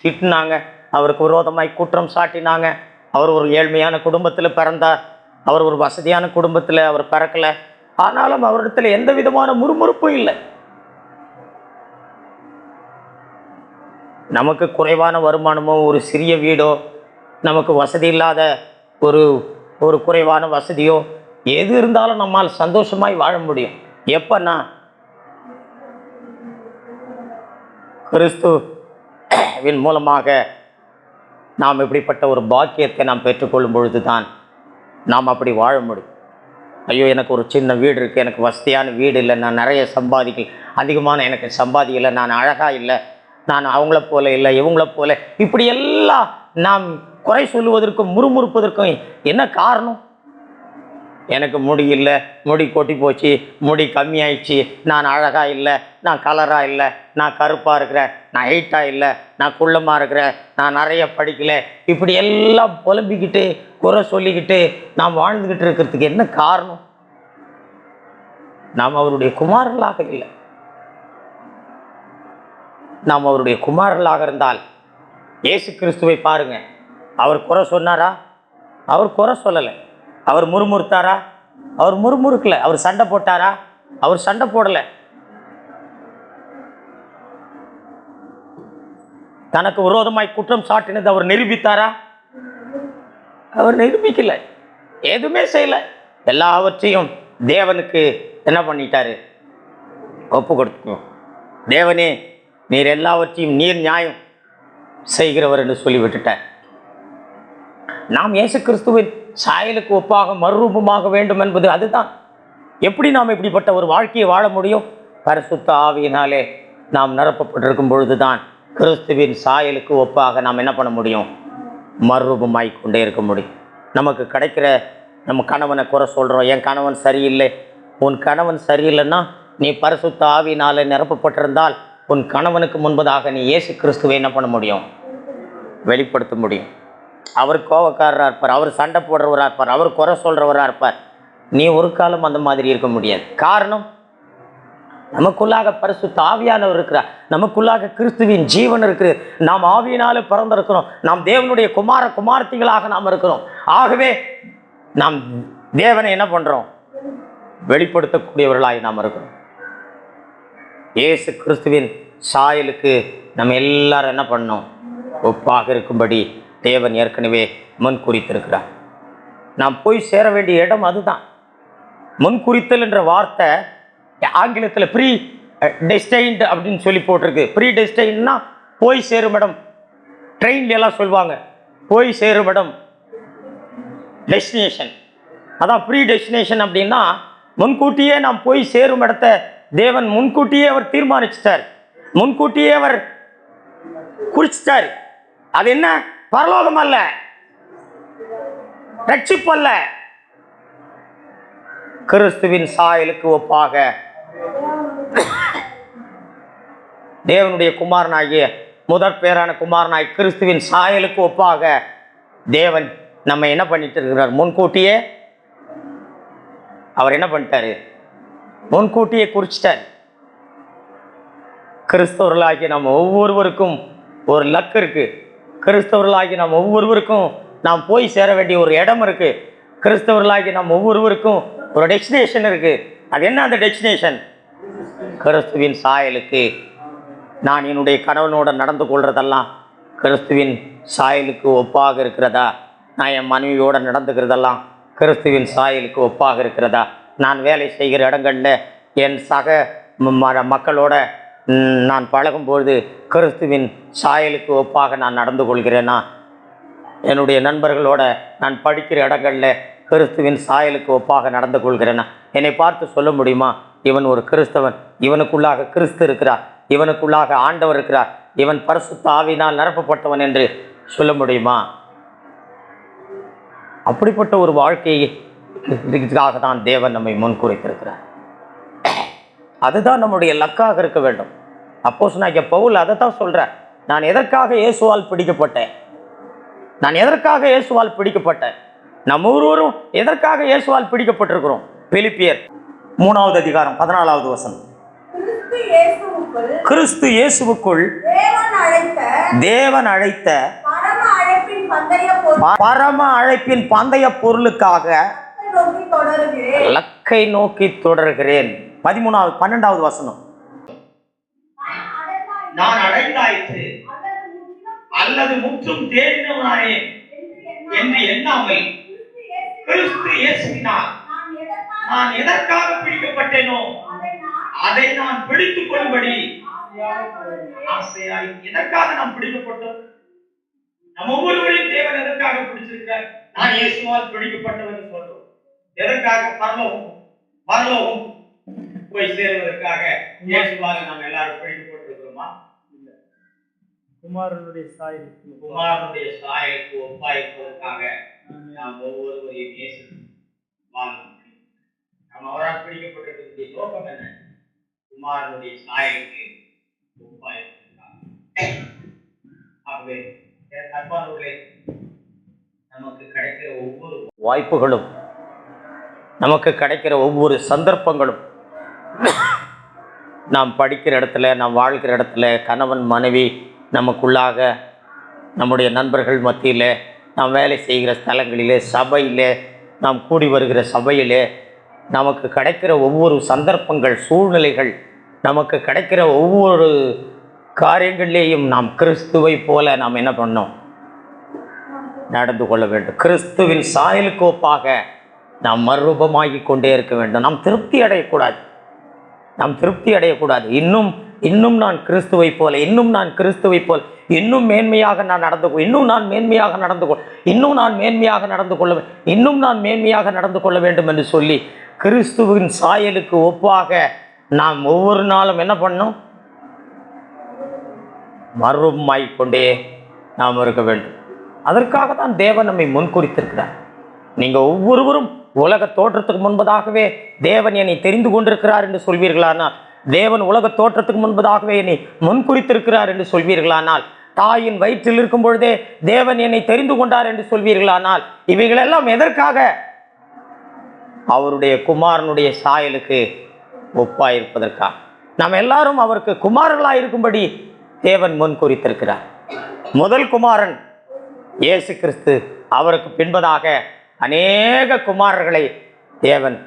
திட்டினாங்க, அவருக்கு விரோதமாய் குற்றம் சாட்டினாங்க. அவர் ஒரு ஏழ்மையான குடும்பத்தில் பிறந்தார். அவர் ஒரு வசதியான குடும்பத்தில் அவர் பிறக்கலை. ஆனாலும் அவரிடத்தில் எந்த விதமான முறுமுறுப்பும் இல்லை. நமக்கு குறைவான வருமானமோ, ஒரு சிறிய வீடோ, நமக்கு வசதி இல்லாத ஒரு குறைவான வசதியோ எது இருந்தாலும் நம்மால் சந்தோஷமாய் வாழ முடியும். எப்பன்னா கிறிஸ்துவின் மூலமாக நாம் இப்படிப்பட்ட ஒரு பாக்கியத்தை நாம் பெற்றுக்கொள்ளும் பொழுது தான் நாம் அப்படி வாழ முடியும். ஐயோ, எனக்கு ஒரு சின்ன வீடு இருக்குது, எனக்கு வசதியான வீடு இல்லை, நான் நிறைய அதிகமான எனக்கு சம்பாதிக்கலை, நான் அழகாக இல்லை, நான் அவங்கள போல இல்லை, இவங்கள போல, இப்படி எல்லாம் நாம் குறை சொல்லுவதற்கும் முறுமுறுப்பதற்கும் என்ன காரணம்? எனக்கு முடி இல்லை, முடி கொட்டி போச்சு, முடி கம்மியாயிடுச்சு, நான் அழகாக இல்லை, நான் கலராக இல்லை, நான் கருப்பாக இருக்கிறேன், நான் ஹைட்டாக இல்லை, நான் குள்ளமாக இருக்கிறேன், நான் நிறைய படிக்கலை, இப்படி எல்லாம் புலம்பிக்கிட்டு குறை சொல்லிக்கிட்டு நாம் வாழ்ந்துக்கிட்டு இருக்கிறதுக்கு என்ன காரணம்? நாம் அவருடைய குமாரர்களாக இல்லை. நாம் அவருடைய குமாரர்களாக இருந்தால் இயேசு கிறிஸ்துவை பாருங்க. அவர் குறை சொன்னாரா? அவர் குறை சொல்லலை. அவர் முறுமுறுத்தாரா? அவர் முறுமுறுக்கல. அவர் சண்டை போட்டாரா? அவர் சண்டை போடலை. தனக்கு விரோதமாய் குற்றம் சாட்டினது அவர் நிரூபித்தாரா? அவர் நிரூபிக்கல. எதுவுமே செய்யல. எல்லாவற்றையும் தேவனுக்கு என்ன பண்ணிட்டாரு? ஒப்பு கொடுத்துக்கோ. தேவனே, நீர் எல்லாவற்றையும் நீர் நியாயம் செய்கிறவர் என்று சொல்லிவிட்டுட்டார். நாம் இயேசு கிறிஸ்துவின் சாயலுக்கு ஒப்பாக மறுரூபமாக வேண்டும் என்பது அதுதான். எப்படி நாம் இப்படிப்பட்ட ஒரு வாழ்க்கையை வாழ முடியும்? பரிசுத்த ஆவியினாலே நாம் நிரப்பப்பட்டிருக்கும் பொழுதுதான் கிறிஸ்துவின் சாயலுக்கு ஒப்பாக நாம் என்ன பண்ண முடியும்? மறுரூபமாய் கொண்டே இருக்க முடியும். நமக்கு கிடைக்கிற நம்ம கணவனை குறை சொல்கிறோம், என் கணவன் சரியில்லை. உன் கணவன் சரியில்லைன்னா நீ பரிசுத்த ஆவியினாலே நிரப்பப்பட்டிருந்தால் உன் கணவனுக்கு முன்பதாக நீ இயேசு கிறிஸ்துவை என்ன பண்ண முடியும்? வெளிப்படுத்த முடியும். அவர் கோபக்காரராக இருப்பார், அவர் சண்டை போடுறவராக இருப்பார், அவர் குறை சொல்கிறவராக இருப்பார். நீ ஒரு காலம் அந்த மாதிரி இருக்க முடியாது. காரணம், நமக்குள்ளாக பரிசுத்த ஆவியானவர் இருக்கிறார், நமக்குள்ளாக கிறிஸ்துவின் ஜீவன் இருக்குது, நாம் ஆவியினாலே பிறந்திருக்கிறோம், நாம் தேவனுடைய குமாரத்திகளாக நாம் இருக்கிறோம். ஆகவே நாம் தேவனை என்ன பண்ணுறோம்? வெளிப்படுத்தக்கூடியவர்களாக நாம் இருக்கிறோம். இயேசு கிறிஸ்துவின் சாயலுக்கு நம்ம எல்லாரும் என்ன பண்ணோம்? ஒப்பாக இருக்கும்படி தேவன் ஏற்கனவே முன் குறித்திருக்கிறார். நாம் போய் சேர வேண்டிய இடம் அதுதான். முன்குறித்தல் என்ற வார்த்தை ஆங்கிலத்தில் ப்ரீ டெஸ்டைன்டு அப்படின்னு சொல்லி போட்டிருக்கு. ப்ரீ டெஸ்டைன்னா போய் சேரும் இடம். ட்ரெயின்ல எல்லாம் சொல்லுவாங்க போய் சேரும் இடம், டெஸ்டினேஷன். அதான் ப்ரீ டெஸ்டினேஷன். அப்படின்னா முன்கூட்டியே நாம் போய் சேரும் இடத்த தேவன் முன்கூட்டியே அவர் தீர்மானிச்சிட்டார், முன்கூட்டியே அவர் குறிச்சிட்டார். அது என்ன? பரலோகம் அல்ல, ரட்சிப்பு அல்ல, கிறிஸ்துவின் சாயலுக்கு ஒப்பாக தேவனுடைய குமாரனாகிய முதற் பேரான குமாரனாய் கிறிஸ்துவின் சாயலுக்கு ஒப்பாக தேவன் நம்ம என்ன பண்ணிட்டு இருக்கிறார்? முன்கூட்டியே அவர் என்ன பண்ணிட்டாரு? முன்கூட்டியே குறிச்சிட்டார். கிறிஸ்தவர்களாகி நம்ம ஒவ்வொருவருக்கும் ஒரு லக்கு இருக்கு. கிறிஸ்தவர்களாகி நம்ம ஒவ்வொருவருக்கும் நாம் போய் சேர வேண்டிய ஒரு இடம் இருக்கு. கிறிஸ்தவர்களாகி நம்ம ஒவ்வொருவருக்கும் ஒரு டெஸ்டினேஷன் இருக்கு. அது என்ன அந்த டெஸ்டினேஷன்? கிறிஸ்துவின் சாயலுக்கு. நான் என்னுடைய கணவனோட நடந்து கொள்றதெல்லாம் கிறிஸ்துவின் சாயலுக்கு ஒப்பாக இருக்கிறதா? நான் என் மனைவியோடு நடந்துக்கிறதெல்லாம் கிறிஸ்துவின் சாயலுக்கு ஒப்பாக இருக்கிறதா? நான் வேலை செய்கிற இடங்களில் என் சக மக்களோட நான் பழகும்பொழுது கிறிஸ்துவின் சாயலுக்கு ஒப்பாக நான் நடந்து கொள்கிறேனா? என்னுடைய நண்பர்களோட நான் படிக்கிற இடங்களில் கிறிஸ்துவின் சாயலுக்கு ஒப்பாக நடந்து கொள்கிறேனா? என்னை பார்த்து சொல்ல முடியுமா, இவன் ஒரு கிறிஸ்தவன், இவனுக்குள்ளாக கிறிஸ்து இருக்கிறார், இவனுக்குள்ளாக ஆண்டவர் இருக்கிறார், இவன் பரிசுத்த ஆவியினால் நிரப்பப்பட்டவன் என்று சொல்ல முடியுமா? அப்படிப்பட்ட ஒரு வாழ்க்கைக்காக தான் தேவன் நம்மை முன்குறித்திருக்கிறார். அதுதான் நம்முடைய லக்காக இருக்க வேண்டும். அப்போஸ்தலனாகிய பவுல் அதை தான் சொல்றார். நான் எதற்காக இயேசுவால் பிடிக்கப்பட்டேன்? நான் எதற்காக இயேசுவால் பிடிக்கப்பட்டேன்? நம்ம ஒருவரும் எதற்காக இயேசுவால் பிடிக்கப்பட்டிருக்கிறோம்? பிலிப்பியர் 3வது அதிகாரம் 14வது வசனம். கிறிஸ்து இயேசுவுக்குள் தேவன் அழைத்த பரம அழைப்பின் பந்தய பொருளுக்காக லக்கை நோக்கி தொடர்கிறேன். 12வது வசனம். நான் அடைந்தாயிற்று அல்லது முற்றும் தேடினவனானே என்று எண்ணாமல் கிறிஸ்து இயேசுவினால் நான் எதற்காக பிடிக்கப்பட்டேனோ அதை நான் பிடித்துக் கொள்ளும்படி ஆசையாய். எதற்காக நாம் பிடிக்கப்பட்டோம்? நம்ம ஒவ்வொருவரையும் தேவன் எதற்காக பிடிச்சிருக்கிறார்? நான் இயேசுவால் பிடிக்கப்பட்டவன் சொல்றோம். எதற்காக? பரலோகம் போய் சேருவதற்காக இயேசுவால் நாம் எல்லாரும் பிடிக்கப்பட்டிருக்கிறோமா? இல்லை. குமாரனுடைய சாயலுக்கு ஒப்பாயிருப்பதற்காக நாம் ஒவ்வொருவரையும் இயேசு வாழணும். நாம் அவரால் பிடிக்கப்பட்டிருக்கக்கூடிய நோக்கம் என்ன? குமாரனுடைய சாயலுக்கு ஒப்பாயிருப்பதற்காக. ஆகவே அன்பானவர்களே, நமக்கு கிடைக்கிற ஒவ்வொரு வாய்ப்புகளும், நமக்கு கிடைக்கிற ஒவ்வொரு சந்தர்ப்பங்களும், நாம் படிக்கிற இடத்துல, நாம் வாழ்கிற இடத்துல, கணவன் மனைவி நமக்குள்ளாக, நம்முடைய நண்பர்கள் மத்தியில், நாம் வேலை செய்கிற ஸ்தலங்களிலே, சபையிலே, நாம் கூடி வருகிற சபையிலே நமக்கு கிடைக்கிற ஒவ்வொரு சந்தர்ப்பங்கள், சூழ்நிலைகள், நமக்கு கிடைக்கிற ஒவ்வொரு காரியங்களிலேயும் நாம் கிறிஸ்துவை போல நாம் என்ன பண்ணோம்? நடந்து கொள்ள வேண்டும். கிறிஸ்துவின் சாயலுக்கு ஒப்பாக நாம் மறுரூபமாகி கொண்டே இருக்க வேண்டும். நாம் திருப்தி அடையக்கூடாது. இன்னும் நான் கிறிஸ்துவை போல, இன்னும் நான் கிறிஸ்துவை போல, இன்னும் மேன்மையாக நான் நடந்து இன்னும் நான் மேன்மையாக நடந்து கொள்ள வேண்டும் என்று சொல்லி கிறிஸ்துவின் சாயலுக்கு ஒப்பாக நாம் ஒவ்வொரு நாளும் என்ன பண்ணோம்? மறுரூபமாகிக்கொண்டே நாம் இருக்க வேண்டும். அதற்காக தான் தேவன் நம்மை முன்குறித்திருக்கிறார். நீங்கள் ஒவ்வொருவரும் உலக தோற்றத்துக்கு முன்பதாகவே தேவன் என்னை தெரிந்து கொண்டிருக்கிறார் என்று சொல்வீர்களானால், தேவன் உலக தோற்றத்துக்கு முன்பதாகவே என்னை முன்குறித்திருக்கிறார் என்று சொல்வீர்களானால், தாயின் வயிற்றில் இருக்கும் பொழுதே தேவன் என்னை தெரிந்து கொண்டார் என்று சொல்வீர்களானால், இவைகளெல்லாம் எதற்காக? அவருடைய குமாரனுடைய சாயலுக்கு ஒப்பாயிருப்பதற்காக. நாம் எல்லாரும் அவருக்கு குமாரர்களாக இருக்கும்படி தேவன் முன் குறித்திருக்கிறார். முதல் குமாரன் இயேசு கிறிஸ்து. அவருக்கு பின்பதாக அநேக குமாரர்களை தேவன்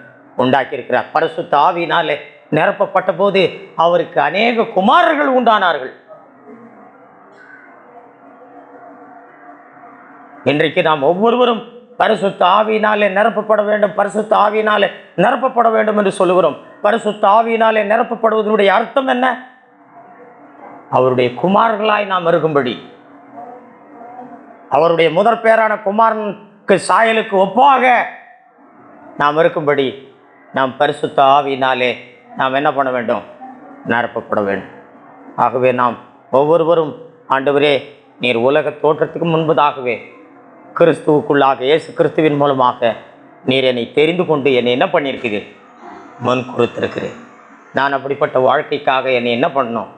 உண்டாக்கியிருக்கிறார். பரிசுத்த ஆவியினாலே நிரப்பப்பட்ட போது அவருக்கு அநேக குமாரர்கள் உண்டானார்கள். இன்றைக்கு நாம் ஒவ்வொருவரும் பரிசுத்த ஆவியினாலே நிரப்பப்பட வேண்டும், பரிசுத்த ஆவியினாலே நிரப்பப்பட வேண்டும் என்று சொல்லுகிறோம். பரிசுத்த ஆவியினாலே நிரப்பப்படுவதனுடைய அர்த்தம் என்ன? அவருடைய குமாரர்களாய் நாம் இருக்கும்படி, அவருடைய முதற் பேரான குமாரனுக்கு சாயலுக்கு ஒப்பாக நாம் இருக்கும்படி நாம் பரிசுத்த ஆவியினாலே நாம் என்ன பண்ண வேண்டும்? நிரப்பப்பட வேண்டும். ஆகவே நாம் ஒவ்வொருவரும், ஆண்டவரே, நீர் உலக தோற்றத்துக்கு முன்பதாகவே கிறிஸ்துவுக்குள்ளாக இயேசு கிறிஸ்துவின் மூலமாக நீர் என்னை தெரிந்து கொண்டு என்னை என்ன பண்ணியிருக்கிறீர்? முன் குறித்திருக்கிறேன். நான் அப்படிப்பட்ட வாழ்க்கைக்காக என்னை என்ன பண்ணணும்?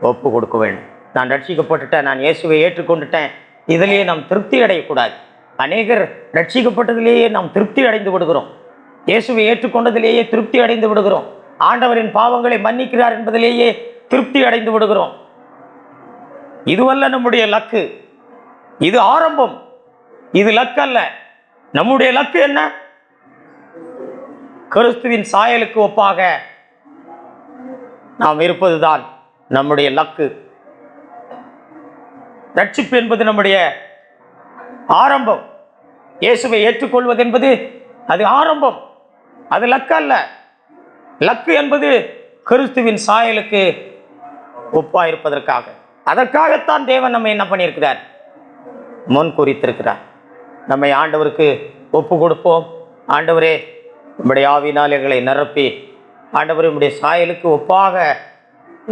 ஒப்பு கொடுக்க வேண்டும். நான் ரட்சிக்கப்பட்டுட்டேன், நான் இயேசுவை ஏற்றுக்கொண்டுட்டேன், இதிலேயே நாம் திருப்தி அடையக்கூடாது. அநேகர் ரட்சிக்கப்பட்டதிலேயே நாம் திருப்தி அடைந்து விடுகிறோம். இயேசுவை ஏற்றுக்கொண்டதிலேயே திருப்தி அடைந்து விடுகிறோம். ஆண்டவரின் பாவங்களை மன்னிக்கிறார் என்பதிலேயே திருப்தி அடைந்து விடுகிறோம். இதுவல்ல நம்முடைய லக்கு, இது ஆரம்பம், இது லக்கு அல்ல. நம்முடைய லக்கு என்ன? கிறிஸ்துவின் சாயலுக்கு ஒப்பாக நாம் இருப்பதுதான் நம்முடைய லக்கு. ரட்சிப்பு என்பது நம்முடைய ஆரம்பம். இயேசுவை ஏற்றுக்கொள்வது என்பது அது ஆரம்பம், அது லக்கு அல்ல. லக்கு என்பது கிறிஸ்துவின் சாயலுக்கு ஒப்பாயிருப்பதற்காக, அதற்காகத்தான் தேவன் நம்மை என்ன பண்ணியிருக்கிறார்? முன் குறித்திருக்கிறார். நம்மை ஆண்டவருக்கு ஒப்பு கொடுப்போம். ஆண்டவரே, உம்முடைய ஆவியினால் எங்களை நிரப்பி, ஆண்டவரே, உம்முடைய சாயலுக்கு ஒப்பாக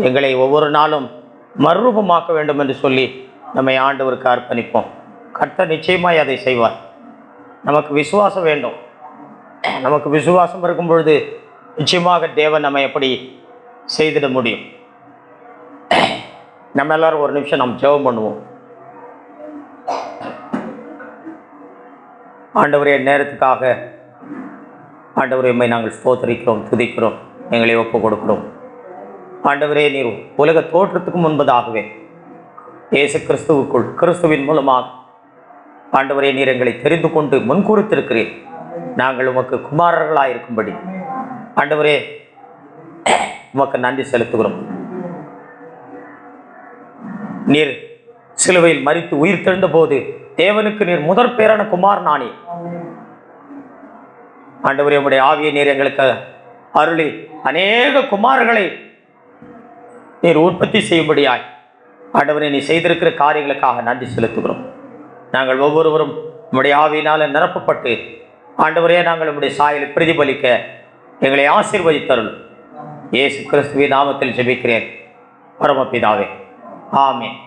எங்களை ஒவ்வொரு நாளும் மறுரூபமாக்க வேண்டும் என்று சொல்லி நம்மை ஆண்டவருக்கு அர்ப்பணிப்போம். கர்த்தர் நிச்சயமாய் அதை செய்வார். நமக்கு விசுவாசம் வேண்டும். நமக்கு விசுவாசம் இருக்கும் பொழுது நிச்சயமாக தேவன் நம்மை எப்படி செய்திட முடியும். நம்ம எல்லாரும் ஒரு நிமிஷம் நாம் ஜெபம் பண்ணுவோம். ஆண்டவரே, நேரத்துக்காக ஆண்டவரே உம்மை நாங்கள் ஸ்தோத்திரிக்கிறோம், துதிக்கிறோம், எங்களை ஒப்பு கொடுக்கிறோம். ஆண்டவரே, நீர் உலக தோற்றத்துக்கு முன்பதாகவே இயேசு கிறிஸ்துவுக்குள் கிறிஸ்துவின் மூலமாக ஆண்டவரே நீர் எங்களை தெரிந்து கொண்டு முன்கூறித்திருக்கிறீர். நாங்கள் உமக்கு குமாரர்களாக இருக்கும்படி ஆண்டவரே உமக்கு நன்றி செலுத்துகிறோம். நீர் சிலுவையில் மரித்து உயிர் தெழுந்த போது தேவனுக்கு நீர் முதற் பேரான குமார் நானே. ஆண்டவரே, உம்முடைய ஆவியை நீர் எங்களுக்கு அருளி அநேக குமாரர்களை நீர் உற்பத்தி செய்யும்படியாய் ஆண்டவரே நீ செய்திருக்கிற காரியங்களுக்காக நன்றி செலுத்துகிறோம். நாங்கள் ஒவ்வொருவரும் உம்முடைய ஆவியினால் நிரப்பப்பட்டு ஆண்டவரே நாங்கள் உம்முடைய சாயலை பிரதிபலிக்க எங்களை ஆசீர்வதித்தருளும். இயேசு கிறிஸ்துவின் நாமத்தில் ஜெபிக்கிறேன் பரமபிதாவே, ஆமென்.